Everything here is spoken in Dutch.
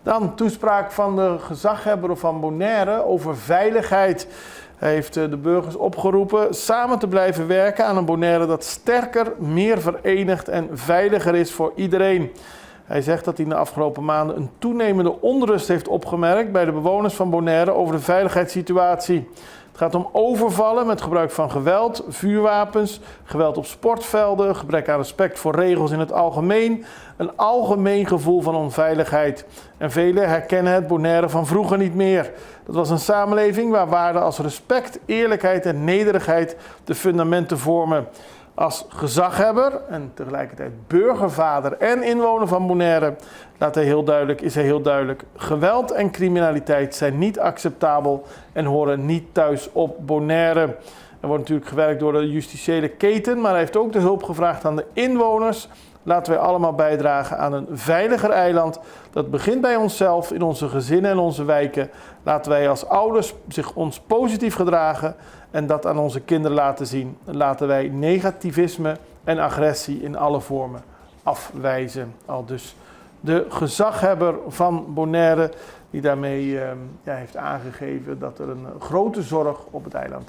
Dan toespraak van de gezaghebber van Bonaire over veiligheid. Hij heeft de burgers opgeroepen samen te blijven werken aan een Bonaire dat sterker, meer verenigd en veiliger is voor iedereen. Hij zegt dat hij in de afgelopen maanden een toenemende onrust heeft opgemerkt bij de bewoners van Bonaire over de veiligheidssituatie. Het gaat om overvallen met gebruik van geweld, vuurwapens, geweld op sportvelden, gebrek aan respect voor regels in het algemeen, een algemeen gevoel van onveiligheid. En velen herkennen het Bonaire van vroeger niet meer. Dat was een samenleving waar waarden als respect, eerlijkheid en nederigheid de fundamenten vormen. Als gezaghebber en tegelijkertijd burgervader en inwoner van Bonaire is hij heel duidelijk. Geweld en criminaliteit zijn niet acceptabel en horen niet thuis op Bonaire. Er wordt natuurlijk gewerkt door de justitiële keten, maar hij heeft ook de hulp gevraagd aan de inwoners. Laten wij allemaal bijdragen aan een veiliger eiland. Dat begint bij onszelf, in onze gezinnen en onze wijken. Laten wij als ouders ons positief gedragen en dat aan onze kinderen laten zien. Laten wij negativisme en agressie in alle vormen afwijzen. Aldus de gezaghebber van Bonaire, die daarmee heeft aangegeven dat er een grote zorg op het eiland is.